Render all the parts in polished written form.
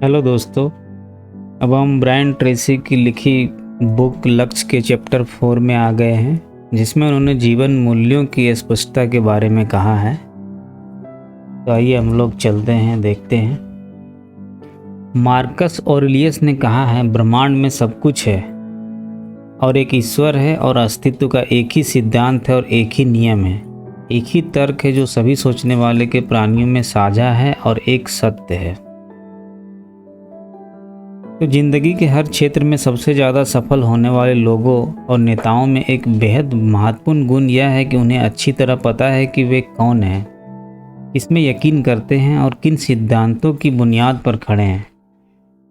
Hello दोस्तों। अब हम ब्रायन ट्रेसी की लिखी बुक लक्ष्य के चैप्टर 4 में आ गए हैं, जिसमें उन्होंने जीवन मूल्यों की स्पष्टता के बारे में कहा है। तो आइए हम लोग चलते हैं, देखते हैं। मार्कस ऑरेलियस ने कहा है, ब्रह्मांड में सब कुछ है और एक ईश्वर है और अस्तित्व का एक ही सिद्धांत है और एक ही नियम है, एक ही तर्क है जो सभी सोचने वाले के प्राणियों में साझा है और एक सत्य है। तो जिंदगी के हर क्षेत्र में सबसे ज़्यादा सफल होने वाले लोगों और नेताओं में एक बेहद महत्वपूर्ण गुण यह है कि उन्हें अच्छी तरह पता है कि वे कौन हैं, किसमें यकीन करते हैं और किन सिद्धांतों की बुनियाद पर खड़े हैं।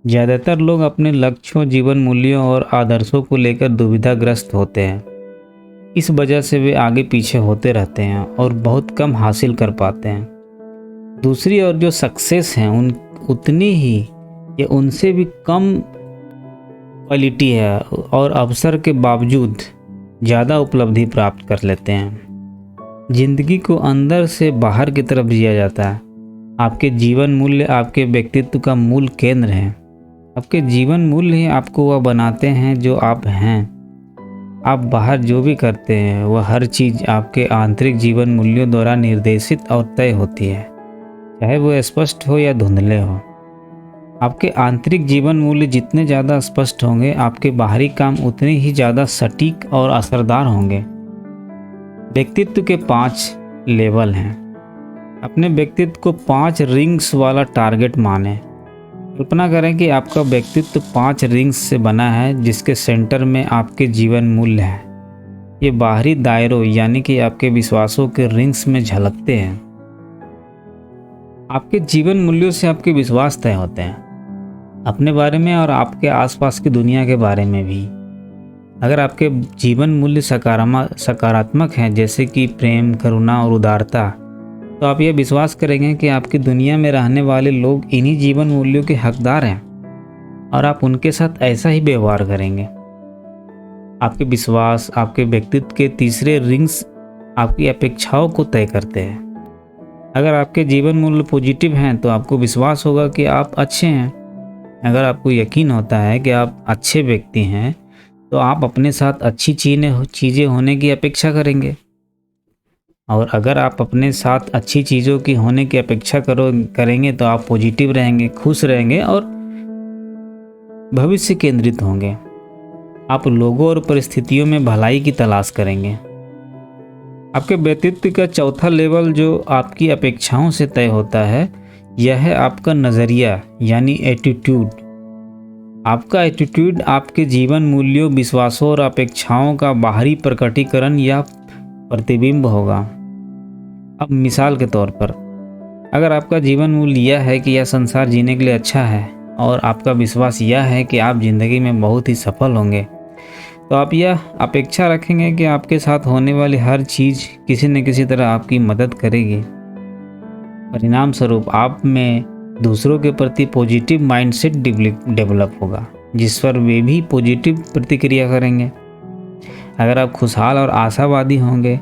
ज़्यादातर लोग अपने लक्ष्यों, जीवन मूल्यों और आदर्शों को लेकर दुविधाग्रस्त होते हैं। इस वजह से वे आगे पीछे होते रहते हैं और बहुत कम हासिल कर पाते हैं। दूसरी ओर जो सक्सेस हैं उतनी ही ये उनसे भी कम क्वालिटी है और अवसर के बावजूद ज़्यादा उपलब्धि प्राप्त कर लेते हैं। जिंदगी को अंदर से बाहर की तरफ जिया जाता है। आपके जीवन मूल्य आपके व्यक्तित्व का मूल केंद्र है। आपके जीवन मूल्य ही आपको वह बनाते हैं जो आप हैं। आप बाहर जो भी करते हैं वह हर चीज़ आपके आंतरिक जीवन मूल्यों द्वारा निर्देशित और तय होती है, चाहे वो स्पष्ट हो या धुंधले हो। आपके आंतरिक जीवन मूल्य जितने ज़्यादा स्पष्ट होंगे, आपके बाहरी काम उतने ही ज़्यादा सटीक और असरदार होंगे। व्यक्तित्व के 5 लेवल हैं। अपने व्यक्तित्व को 5 रिंग्स वाला टारगेट माने। कल्पना करें कि आपका व्यक्तित्व 5 रिंग्स से बना है, जिसके सेंटर में आपके जीवन मूल्य हैं। ये बाहरी दायरों यानी कि आपके विश्वासों के रिंग्स में झलकते हैं। आपके जीवन मूल्यों से आपके विश्वास तय होते हैं, अपने बारे में और आपके आसपास की दुनिया के बारे में भी। अगर आपके जीवन मूल्य सकारात्मक हैं, जैसे कि प्रेम, करुणा और उदारता, तो आप यह विश्वास करेंगे कि आपकी दुनिया में रहने वाले लोग इन्हीं जीवन मूल्यों के हकदार हैं और आप उनके साथ ऐसा ही व्यवहार करेंगे। आपके विश्वास आपके व्यक्तित्व के तीसरे रिंग्स आपकी अपेक्षाओं को तय करते हैं। अगर आपके जीवन मूल्य पॉजिटिव हैं तो आपको विश्वास होगा कि आप अच्छे हैं। अगर आपको यकीन होता है कि आप अच्छे व्यक्ति हैं तो आप अपने साथ अच्छी चीज़ें होने की अपेक्षा करेंगे। और अगर आप अपने साथ अच्छी चीज़ों की होने की अपेक्षा करेंगे तो आप पॉजिटिव रहेंगे, खुश रहेंगे और भविष्य केंद्रित होंगे। आप लोगों और परिस्थितियों में भलाई की तलाश करेंगे। आपके व्यक्तित्व का चौथा लेवल जो आपकी अपेक्षाओं से तय होता है, यह है आपका नज़रिया यानी एटीट्यूड। आपका एटीट्यूड आपके जीवन मूल्यों, विश्वासों और अपेक्षाओं का बाहरी प्रकटीकरण या प्रतिबिंब होगा। अब मिसाल के तौर पर, अगर आपका जीवन मूल्य यह है कि यह संसार जीने के लिए अच्छा है और आपका विश्वास यह है कि आप जिंदगी में बहुत ही सफल होंगे, तो आप यह अपेक्षा रखेंगे कि आपके साथ होने वाली हर चीज़ किसी न किसी तरह आपकी मदद करेगी। परिणाम स्वरूप आप में दूसरों के प्रति पॉजिटिव माइंडसेट डेवलप होगा, जिस पर वे भी पॉजिटिव प्रतिक्रिया करेंगे। अगर आप खुशहाल और आशावादी होंगे,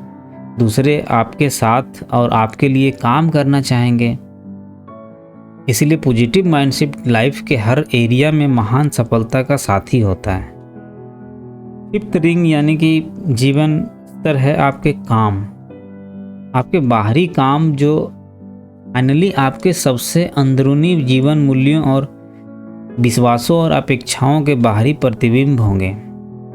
दूसरे आपके साथ और आपके लिए काम करना चाहेंगे। इसलिए पॉजिटिव माइंडसेट लाइफ के हर एरिया में महान सफलता का साथी होता है। 5th रिंग यानी कि जीवन स्तर है आपके काम। आपके बाहरी काम जो फाइनली आपके सबसे अंदरूनी जीवन मूल्यों और विश्वासों और अपेक्षाओं के बाहरी प्रतिबिंब होंगे।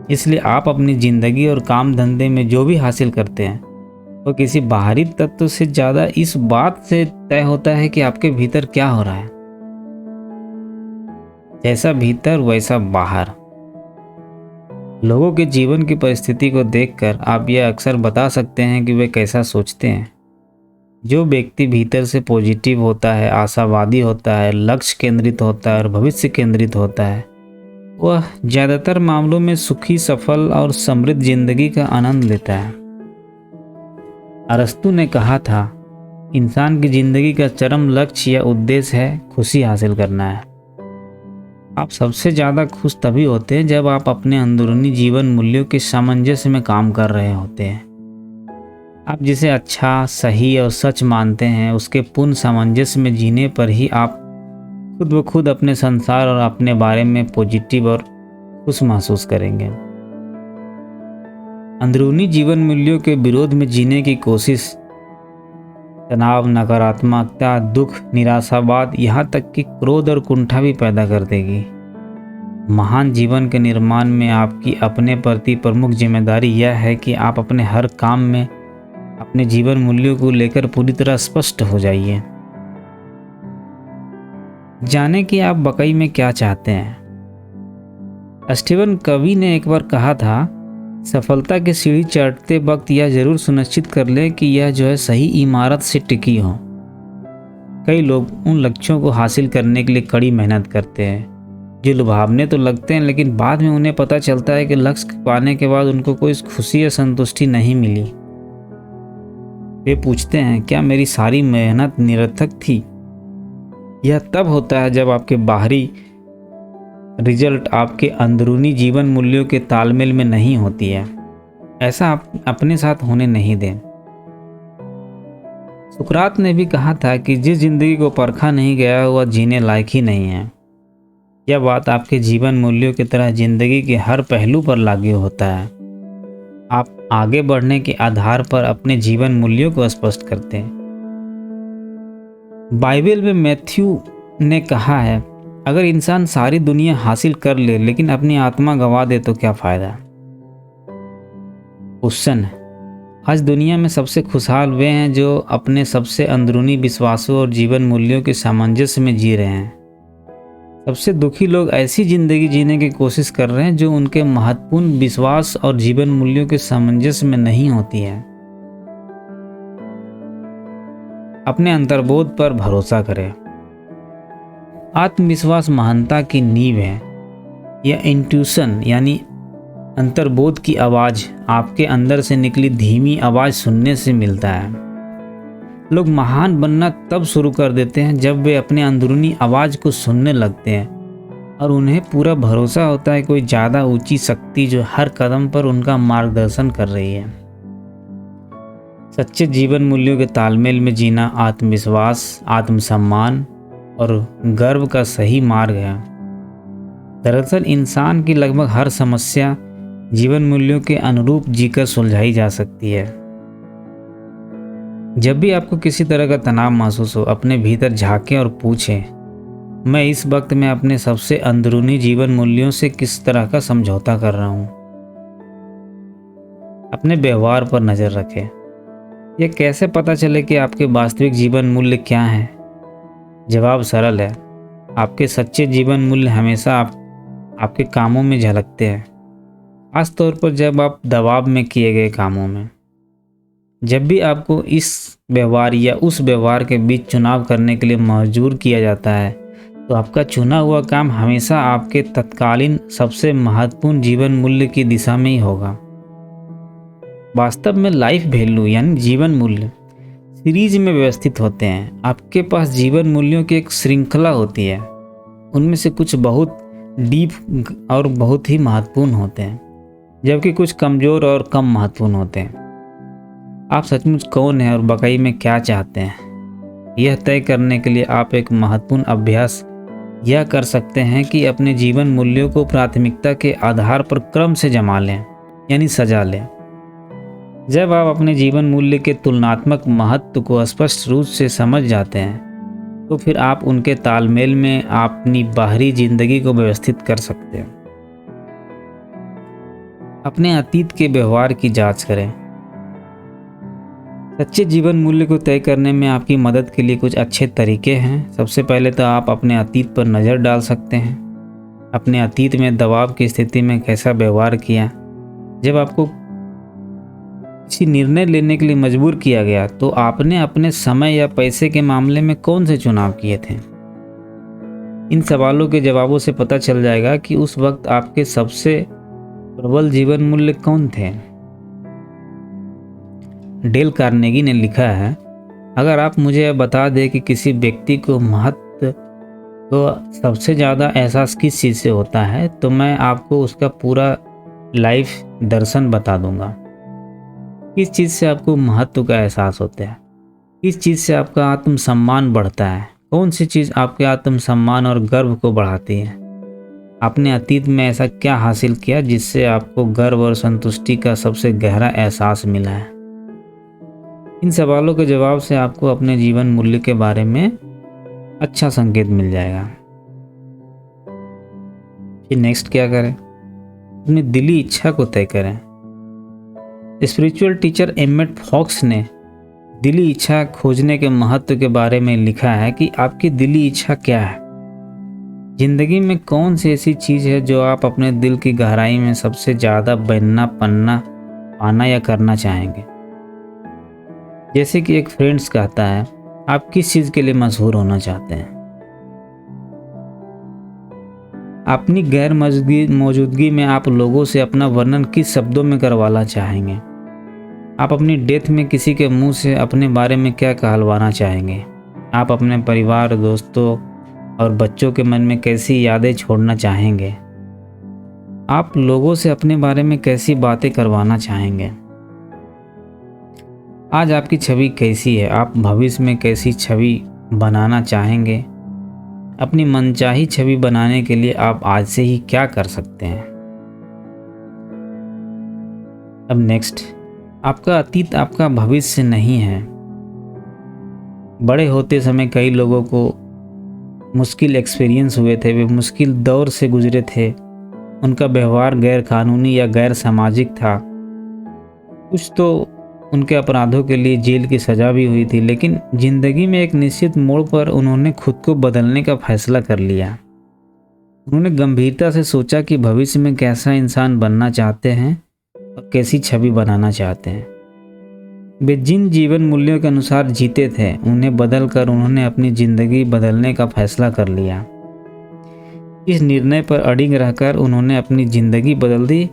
इसलिए आप अपनी ज़िंदगी और काम धंधे में जो भी हासिल करते हैं वो किसी बाहरी तत्व से ज़्यादा इस बात से तय होता है कि आपके भीतर क्या हो रहा है। जैसा भीतर वैसा बाहर। लोगों के जीवन की परिस्थिति को देखकर आप यह अक्सर बता सकते हैं कि वे कैसा सोचते हैं। जो व्यक्ति भीतर से पॉजिटिव होता है, आशावादी होता है, लक्ष्य केंद्रित होता है और भविष्य केंद्रित होता है, वह ज़्यादातर मामलों में सुखी, सफल और समृद्ध जिंदगी का आनंद लेता है। अरस्तु ने कहा था, इंसान की जिंदगी का चरम लक्ष्य या उद्देश्य है खुशी हासिल करना है। आप सबसे ज़्यादा खुश तभी होते हैं जब आप अपने अंदरूनी जीवन मूल्यों के सामंजस्य में काम कर रहे होते हैं। आप जिसे अच्छा, सही और सच मानते हैं, उसके पूर्ण सामंजस्य में जीने पर ही आप खुद ब खुद अपने संसार और अपने बारे में पॉजिटिव और खुश महसूस करेंगे। अंदरूनी जीवन मूल्यों के विरोध में जीने की कोशिश तनाव, नकारात्मकता, दुख, निराशावाद, यहाँ तक कि क्रोध और कुंठा भी पैदा कर देगी। महान जीवन के निर्माण में आपकी अपने प्रति प्रमुख जिम्मेदारी यह है कि आप अपने हर काम में अपने जीवन मूल्यों को लेकर पूरी तरह स्पष्ट हो जाइए। जाने कि आप वाकई में क्या चाहते हैं। स्टीवन कवी ने एक बार कहा था, सफलता की सीढ़ी चढ़ते वक्त यह जरूर सुनिश्चित कर ले कि यह जो है सही इमारत से टिकी हो। कई लोग उन लक्ष्यों को हासिल करने के लिए कड़ी मेहनत करते हैं जो लुभावने तो लगते हैं, लेकिन बाद में उन्हें पता चलता है कि लक्ष्य पाने के बाद उनको कोई खुशी या संतुष्टि नहीं मिली। वे पूछते हैं, क्या मेरी सारी मेहनत निरर्थक थी? यह तब होता है जब आपके बाहरी रिजल्ट आपके अंदरूनी जीवन मूल्यों के तालमेल में नहीं होती है। ऐसा आप अपने साथ होने नहीं दें। सुकरात ने भी कहा था कि जिस जिंदगी को परखा नहीं गया वह जीने लायक ही नहीं है। यह बात आपके जीवन मूल्यों की तरह जिंदगी के हर पहलू पर लागू होता है। आप आगे बढ़ने के आधार पर अपने जीवन मूल्यों को स्पष्ट करते हैं। बाइबल में मैथ्यू ने कहा है, अगर इंसान सारी दुनिया हासिल कर ले लेकिन अपनी आत्मा गंवा दे तो क्या फायदा। क्वेश्चन, आज दुनिया में सबसे खुशहाल वे हैं जो अपने सबसे अंदरूनी विश्वासों और जीवन मूल्यों के सामंजस्य में जी रहे हैं। सबसे दुखी लोग ऐसी जिंदगी जीने की कोशिश कर रहे हैं जो उनके महत्वपूर्ण विश्वास और जीवन मूल्यों के सामंजस्य में नहीं होती है। अपने अंतर्बोध पर भरोसा करें। आत्मविश्वास महानता की नींव है। यह इंट्यूशन यानी अंतर्बोध की आवाज़ आपके अंदर से निकली धीमी आवाज़ सुनने से मिलता है। लोग महान बनना तब शुरू कर देते हैं जब वे अपने अंदरूनी आवाज़ को सुनने लगते हैं और उन्हें पूरा भरोसा होता है कोई ज़्यादा ऊंची शक्ति जो हर कदम पर उनका मार्गदर्शन कर रही है। सच्चे जीवन मूल्यों के तालमेल में जीना आत्मविश्वास, आत्मसम्मान और गर्व का सही मार्ग है। दरअसल इंसान की लगभग हर समस्या जीवन मूल्यों के अनुरूप जीकर सुलझाई जा सकती है। जब भी आपको किसी तरह का तनाव महसूस हो, अपने भीतर झांकें और पूछें, मैं इस वक्त में अपने सबसे अंदरूनी जीवन मूल्यों से किस तरह का समझौता कर रहा हूँ। अपने व्यवहार पर नज़र रखें। यह कैसे पता चले कि आपके वास्तविक जीवन मूल्य क्या हैं? जवाब सरल है, आपके सच्चे जीवन मूल्य हमेशा आपके कामों में झलकते हैं, खास तौर पर जब आप दबाव में किए गए कामों में। जब भी आपको इस व्यवहार या उस व्यवहार के बीच चुनाव करने के लिए मजबूर किया जाता है, तो आपका चुना हुआ काम हमेशा आपके तत्कालीन सबसे महत्वपूर्ण जीवन मूल्य की दिशा में ही होगा। वास्तव में लाइफ वैल्यू यानी जीवन मूल्य सीरीज में व्यवस्थित होते हैं। आपके पास जीवन मूल्यों की एक श्रृंखला होती है। उनमें से कुछ बहुत डीप और बहुत ही महत्वपूर्ण होते हैं, जबकि कुछ कमज़ोर और कम महत्वपूर्ण होते हैं। आप सचमुच कौन हैं और वाकई में क्या चाहते हैं, यह तय करने के लिए आप एक महत्वपूर्ण अभ्यास यह कर सकते हैं कि अपने जीवन मूल्यों को प्राथमिकता के आधार पर क्रम से जमा लें यानी सजा लें। जब आप अपने जीवन मूल्य के तुलनात्मक महत्व को स्पष्ट रूप से समझ जाते हैं, तो फिर आप उनके तालमेल में अपनी बाहरी जिंदगी को व्यवस्थित कर सकते हैं। अपने अतीत के व्यवहार की जांच करें। सच्चे जीवन मूल्य को तय करने में आपकी मदद के लिए कुछ अच्छे तरीके हैं। सबसे पहले तो आप अपने अतीत पर नज़र डाल सकते हैं। अपने अतीत में दबाव की स्थिति में कैसा व्यवहार किया। जब आपको किसी निर्णय लेने के लिए मजबूर किया गया, तो आपने अपने समय या पैसे के मामले में कौन से चुनाव किए थे। इन सवालों के जवाबों से पता चल जाएगा कि उस वक्त आपके सबसे प्रबल जीवन मूल्य कौन थे। डेल कार्नेगी ने लिखा है, अगर आप मुझे बता दें कि किसी व्यक्ति को महत्व को सबसे ज़्यादा एहसास किस चीज़ से होता है, तो मैं आपको उसका पूरा लाइफ दर्शन बता दूंगा। किस चीज़ से आपको महत्व का एहसास होता है, किस चीज़ से आपका आत्मसम्मान बढ़ता है, कौन सी चीज़ आपके आत्मसम्मान और गर्व को बढ़ाती है? आपने अतीत में ऐसा क्या हासिल किया जिससे आपको गर्व और संतुष्टि का सबसे गहरा एहसास मिला है? इन सवालों के जवाब से आपको अपने जीवन मूल्य के बारे में अच्छा संकेत मिल जाएगा। फिर नेक्स्ट क्या करें? अपनी दिली इच्छा को तय करें। स्पिरिचुअल टीचर एमेट फॉक्स ने दिली इच्छा खोजने के महत्व के बारे में लिखा है कि आपकी दिली इच्छा क्या है। जिंदगी में कौन सी ऐसी चीज़ है जो आप अपने दिल की गहराई में सबसे ज़्यादा बनना, पन्ना, पाना या करना चाहेंगे? जैसे कि एक फ्रेंड्स कहता है, आप किस चीज़ के लिए मशहूर होना चाहते हैं? अपनी गैर मौजूदगी में आप लोगों से अपना वर्णन किस शब्दों में करवाना चाहेंगे? आप अपनी डेथ में किसी के मुंह से अपने बारे में क्या कहलवाना चाहेंगे? आप अपने परिवार, दोस्तों और बच्चों के मन में कैसी यादें छोड़ना चाहेंगे? आप लोगों से अपने बारे में कैसी बातें करवाना चाहेंगे? आज आपकी छवि कैसी है? आप भविष्य में कैसी छवि बनाना चाहेंगे? अपनी मनचाही छवि बनाने के लिए आप आज से ही क्या कर सकते हैं? अब नेक्स्ट, आपका अतीत आपका भविष्य नहीं है। बड़े होते समय कई लोगों को मुश्किल एक्सपीरियंस हुए थे, वे मुश्किल दौर से गुजरे थे, उनका व्यवहार गैर कानूनी या गैर सामाजिक था, कुछ तो उनके अपराधों के लिए जेल की सज़ा भी हुई थी, लेकिन ज़िंदगी में एक निश्चित मोड़ पर उन्होंने खुद को बदलने का फैसला कर लिया। उन्होंने गंभीरता से सोचा कि भविष्य में कैसा इंसान बनना चाहते हैं और कैसी छवि बनाना चाहते हैं। वे जिन जीवन मूल्यों के अनुसार जीते थे, उन्हें बदल कर उन्होंने अपनी ज़िंदगी बदलने का फैसला कर लिया। इस निर्णय पर अडिग रहकर उन्होंने अपनी ज़िंदगी बदल दी,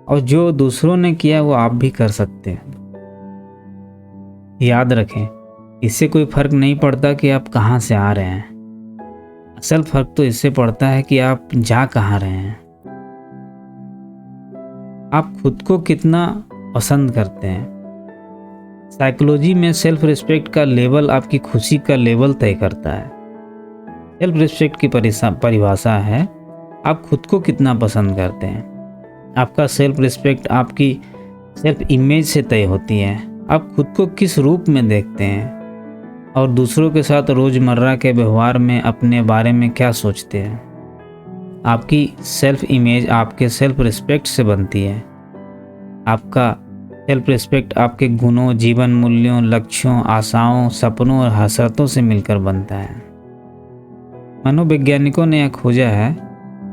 और जो दूसरों ने किया वो आप भी कर सकते हैं। याद रखें, इससे कोई फर्क नहीं पड़ता कि आप कहाँ से आ रहे हैं। असल फर्क तो इससे पड़ता है कि आप जा कहाँ रहे हैं। आप खुद को कितना पसंद करते हैं। साइकोलॉजी में सेल्फ रिस्पेक्ट का लेवल आपकी खुशी का लेवल तय करता है। सेल्फ रिस्पेक्ट की परिभाषा है आप खुद को कितना पसंद करते हैं। आपका सेल्फ रिस्पेक्ट आपकी सेल्फ इमेज से तय होती है। आप खुद को किस रूप में देखते हैं और दूसरों के साथ रोज़मर्रा के व्यवहार में अपने बारे में क्या सोचते हैं। आपकी सेल्फ इमेज आपके सेल्फ रिस्पेक्ट से बनती है। आपका सेल्फ रिस्पेक्ट आपके गुणों, जीवन मूल्यों, लक्ष्यों, आशाओं, सपनों और हसरतों से मिलकर बनता है। मनोवैज्ञानिकों ने यह खोजा है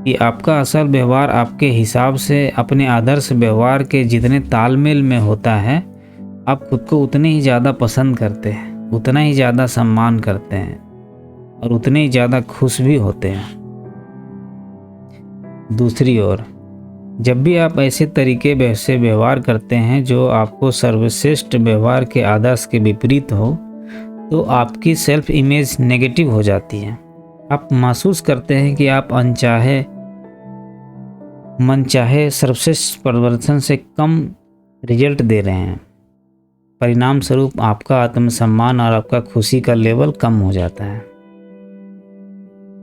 कि आपका असल व्यवहार आपके हिसाब से अपने आदर्श व्यवहार के जितने तालमेल में होता है, आप खुद को उतने ही ज़्यादा पसंद करते हैं, उतना ही ज़्यादा सम्मान करते हैं और उतने ही ज़्यादा खुश भी होते हैं। दूसरी ओर, जब भी आप ऐसे तरीके से व्यवहार करते हैं जो आपको सर्वश्रेष्ठ व्यवहार के आदर्श के विपरीत हो, तो आपकी सेल्फ इमेज नेगेटिव हो जाती है। आप महसूस करते हैं कि आप मनचाहे सर्वश्रेष्ठ प्रदर्शन से कम रिजल्ट दे रहे हैं। परिणाम स्वरूप आपका आत्मसम्मान और आपका खुशी का लेवल कम हो जाता है।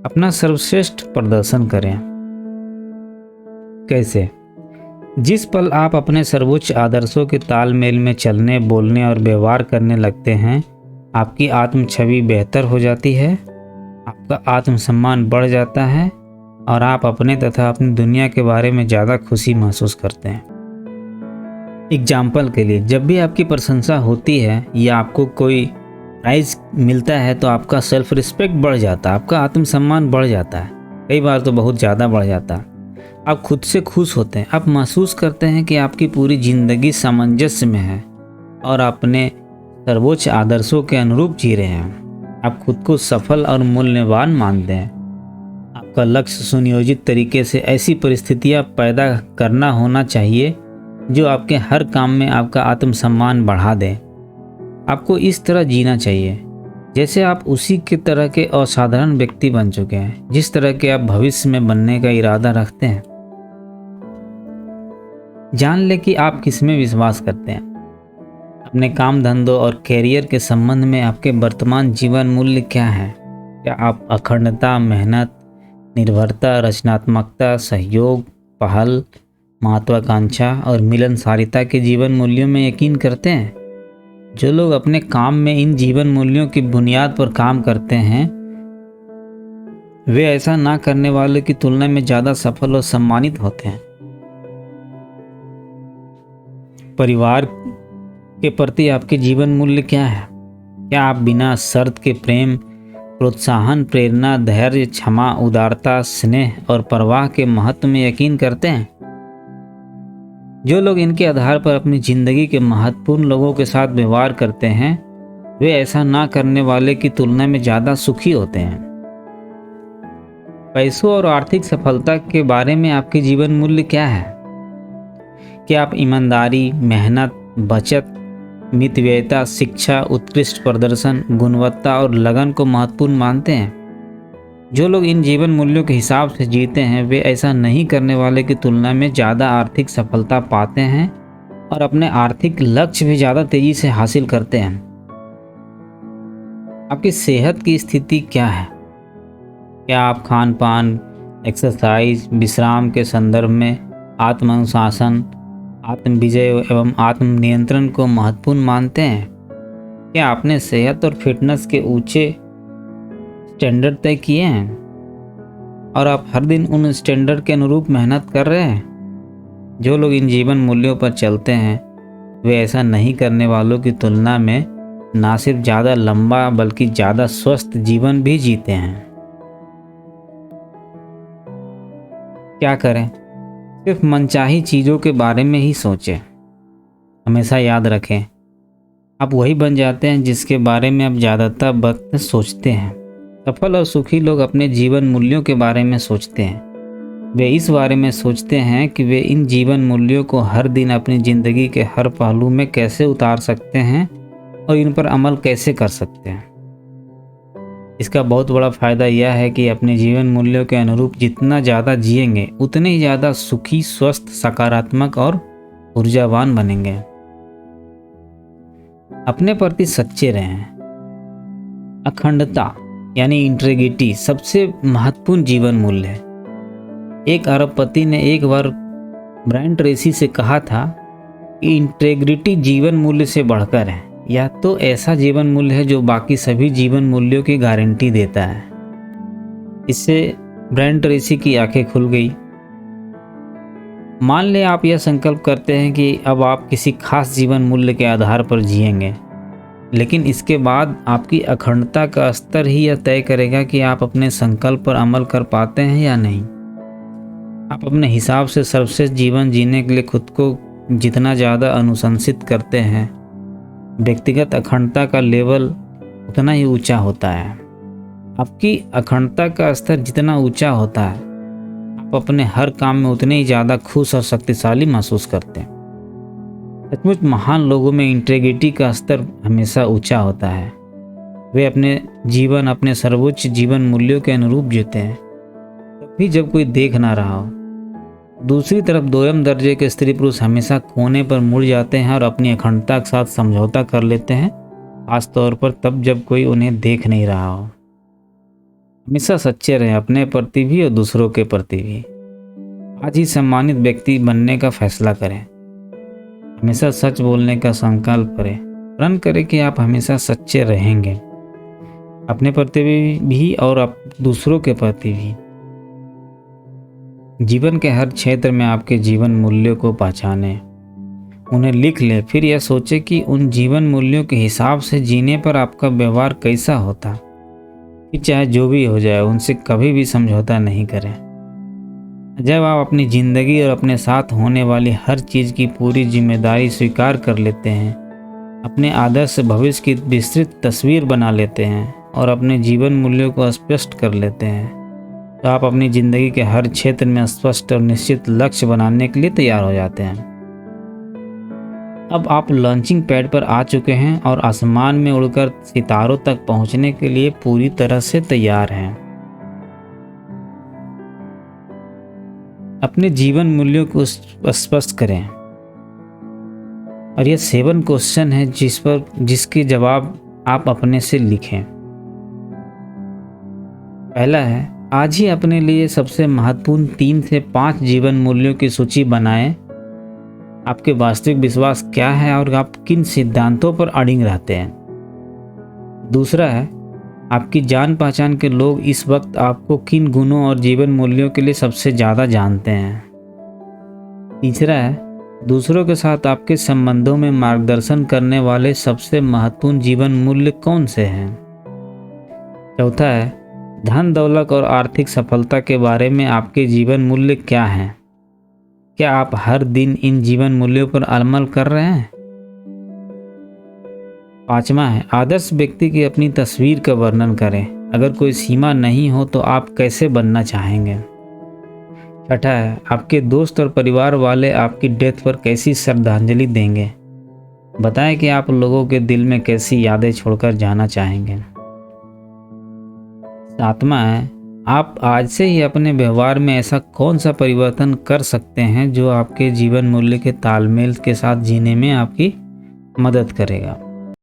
अपना सर्वश्रेष्ठ प्रदर्शन करें। कैसे? जिस पल आप अपने सर्वोच्च आदर्शों के तालमेल में चलने, बोलने और व्यवहार करने लगते हैं, आपकी आत्म छवि बेहतर हो जाती है, आपका आत्मसम्मान बढ़ जाता है और आप अपने तथा अपनी दुनिया के बारे में ज़्यादा खुशी महसूस करते हैं। एग्जाम्पल के लिए, जब भी आपकी प्रशंसा होती है या आपको कोई प्राइज़ मिलता है तो आपका सेल्फ रिस्पेक्ट बढ़ जाता है, आपका आत्मसम्मान बढ़ जाता है, कई बार तो बहुत ज़्यादा बढ़ जाता है। आप खुद से खुश होते हैं, आप महसूस करते हैं कि आपकी पूरी ज़िंदगी सामंजस्य में है और अपने सर्वोच्च आदर्शों के अनुरूप जी रहे हैं। आप खुद को सफल और मूल्यवान मानते हैं। आपका लक्ष्य सुनियोजित तरीके से ऐसी परिस्थितियां पैदा करना होना चाहिए जो आपके हर काम में आपका आत्मसम्मान बढ़ा दें। आपको इस तरह जीना चाहिए जैसे आप उसी के तरह के असाधारण व्यक्ति बन चुके हैं, जिस तरह के आप भविष्य में बनने का इरादा रखते हैं। जान ले कि आप किस में विश्वास करते हैं। अपने काम धंधों और कैरियर के संबंध में आपके वर्तमान जीवन मूल्य क्या है। क्या आप अखंडता, मेहनत, निर्भरता, रचनात्मकता, सहयोग, पहल, महत्वाकांक्षा और मिलनसारिता के जीवन मूल्यों में यकीन करते हैं? जो लोग अपने काम में इन जीवन मूल्यों की बुनियाद पर काम करते हैं, वे ऐसा ना करने वालों की तुलना में ज़्यादा सफल और सम्मानित होते हैं। परिवार के प्रति आपके जीवन मूल्य क्या है? क्या आप बिना शर्त के प्रेम, प्रोत्साहन, प्रेरणा, धैर्य, क्षमा, उदारता, स्नेह और परवाह के महत्व में यकीन करते हैं? जो लोग इनके आधार पर अपनी जिंदगी के महत्वपूर्ण लोगों के साथ व्यवहार करते हैं, वे ऐसा ना करने वाले की तुलना में ज़्यादा सुखी होते हैं। पैसों और आर्थिक सफलता के बारे में आपके जीवन मूल्य क्या है? क्या आप ईमानदारी, मेहनत, बचत, मितव्ययिता, शिक्षा, उत्कृष्ट प्रदर्शन, गुणवत्ता और लगन को महत्वपूर्ण मानते हैं? जो लोग इन जीवन मूल्यों के हिसाब से जीते हैं, वे ऐसा नहीं करने वाले की तुलना में ज़्यादा आर्थिक सफलता पाते हैं और अपने आर्थिक लक्ष्य भी ज़्यादा तेजी से हासिल करते हैं। आपकी सेहत की स्थिति क्या है? क्या आप खान पान, एक्सरसाइज, विश्राम के संदर्भ में आत्मानुशासन, आत्म विजय एवं आत्म नियंत्रण को महत्वपूर्ण मानते हैं? क्या आपने सेहत और फिटनेस के ऊंचे स्टैंडर्ड तय किए हैं और आप हर दिन उन स्टैंडर्ड के अनुरूप मेहनत कर रहे हैं? जो लोग इन जीवन मूल्यों पर चलते हैं, वे ऐसा नहीं करने वालों की तुलना में ना सिर्फ ज़्यादा लंबा बल्कि ज़्यादा स्वस्थ जीवन भी जीते हैं। क्या करें? सिर्फ मनचाही चीज़ों के बारे में ही सोचें। हमेशा याद रखें, आप वही बन जाते हैं जिसके बारे में आप ज़्यादातर वक्त सोचते हैं। सफल और सुखी लोग अपने जीवन मूल्यों के बारे में सोचते हैं। वे इस बारे में सोचते हैं कि वे इन जीवन मूल्यों को हर दिन अपनी ज़िंदगी के हर पहलू में कैसे उतार सकते हैं और इन पर अमल कैसे कर सकते हैं। इसका बहुत बड़ा फ़ायदा यह है कि अपने जीवन मूल्यों के अनुरूप जितना ज़्यादा जिएंगे, उतने ही ज़्यादा सुखी, स्वस्थ, सकारात्मक और ऊर्जावान बनेंगे। अपने प्रति सच्चे रहें। अखंडता यानी इंटीग्रिटी सबसे महत्वपूर्ण जीवन मूल्य है। एक अरबपति ने एक बार ब्रायन ट्रेसी से कहा था कि इंटीग्रिटी जीवन मूल्य से बढ़कर है। यह तो ऐसा जीवन मूल्य है जो बाकी सभी जीवन मूल्यों की गारंटी देता है। इससे ब्रायन ट्रेसी की आंखें खुल गई। मान लें आप यह संकल्प करते हैं कि अब आप किसी खास जीवन मूल्य के आधार पर जिएंगे, लेकिन इसके बाद आपकी अखंडता का स्तर ही यह तय करेगा कि आप अपने संकल्प पर अमल कर पाते हैं या नहीं। आप अपने हिसाब से सर्वश्रेष्ठ जीवन जीने के लिए खुद को जितना ज़्यादा अनुशंसित करते हैं, व्यक्तिगत अखंडता का लेवल उतना ही ऊंचा होता है। आपकी अखंडता का स्तर जितना ऊंचा होता है, आप अपने हर काम में उतने ही ज़्यादा खुश और शक्तिशाली महसूस करते हैं। सचमुच महान लोगों में इंटीग्रिटी का स्तर हमेशा ऊंचा होता है। वे अपने जीवन अपने सर्वोच्च जीवन मूल्यों के अनुरूप जीते हैं, तभी जब कोई देख ना रहा हो। दूसरी तरफ दोयम दर्जे के स्त्री पुरुष हमेशा कोने पर मुड़ जाते हैं और अपनी अखंडता के साथ समझौता कर लेते हैं, खास तौर पर तब जब कोई उन्हें देख नहीं रहा हो। हमेशा सच्चे रहें, अपने प्रति भी और दूसरों के प्रति भी। आज ही सम्मानित व्यक्ति बनने का फैसला करें। हमेशा सच बोलने का संकल्प करें। प्रण करें कि आप हमेशा सच्चे रहेंगे, अपने प्रति भी और दूसरों के प्रति भी। जीवन के हर क्षेत्र में आपके जीवन मूल्यों को पहचानें, उन्हें लिख लें, फिर यह सोचें कि उन जीवन मूल्यों के हिसाब से जीने पर आपका व्यवहार कैसा होता। कि चाहे जो भी हो जाए, उनसे कभी भी समझौता नहीं करें। जब आप अपनी ज़िंदगी और अपने साथ होने वाली हर चीज़ की पूरी जिम्मेदारी स्वीकार कर लेते हैं, अपने आदर्श भविष्य की विस्तृत तस्वीर बना लेते हैं और अपने जीवन मूल्यों को स्पष्ट कर लेते हैं, तो आप अपनी ज़िंदगी के हर क्षेत्र में स्पष्ट और निश्चित लक्ष्य बनाने के लिए तैयार हो जाते हैं। अब आप लॉन्चिंग पैड पर आ चुके हैं और आसमान में उड़कर सितारों तक पहुंचने के लिए पूरी तरह से तैयार हैं। अपने जीवन मूल्यों को स्पष्ट करें और यह 7 क्वेश्चन है जिसके जवाब आप अपने से लिखें। पहला है, आज ही अपने लिए सबसे महत्वपूर्ण 3 से 5 जीवन मूल्यों की सूची बनाएं। आपके वास्तविक विश्वास क्या है और आप किन सिद्धांतों पर अड़िग रहते हैं। दूसरा है, आपकी जान पहचान के लोग इस वक्त आपको किन गुणों और जीवन मूल्यों के लिए सबसे ज़्यादा जानते हैं। तीसरा है, दूसरों के साथ आपके संबंधों में मार्गदर्शन करने वाले सबसे महत्वपूर्ण जीवन मूल्य कौन से हैं। चौथा है, धन दौलत और आर्थिक सफलता के बारे में आपके जीवन मूल्य क्या हैं। क्या आप हर दिन इन जीवन मूल्यों पर अमल कर रहे हैं। पांचवा है, आदर्श व्यक्ति की अपनी तस्वीर का वर्णन करें। अगर कोई सीमा नहीं हो तो आप कैसे बनना चाहेंगे। छठा है, आपके दोस्त और परिवार वाले आपकी डेथ पर कैसी श्रद्धांजलि देंगे। बताएं कि आप लोगों के दिल में कैसी यादें छोड़कर जाना चाहेंगे। सातवां है, आप आज से ही अपने व्यवहार में ऐसा कौन सा परिवर्तन कर सकते हैं जो आपके जीवन मूल्य के तालमेल के साथ जीने में आपकी मदद करेगा।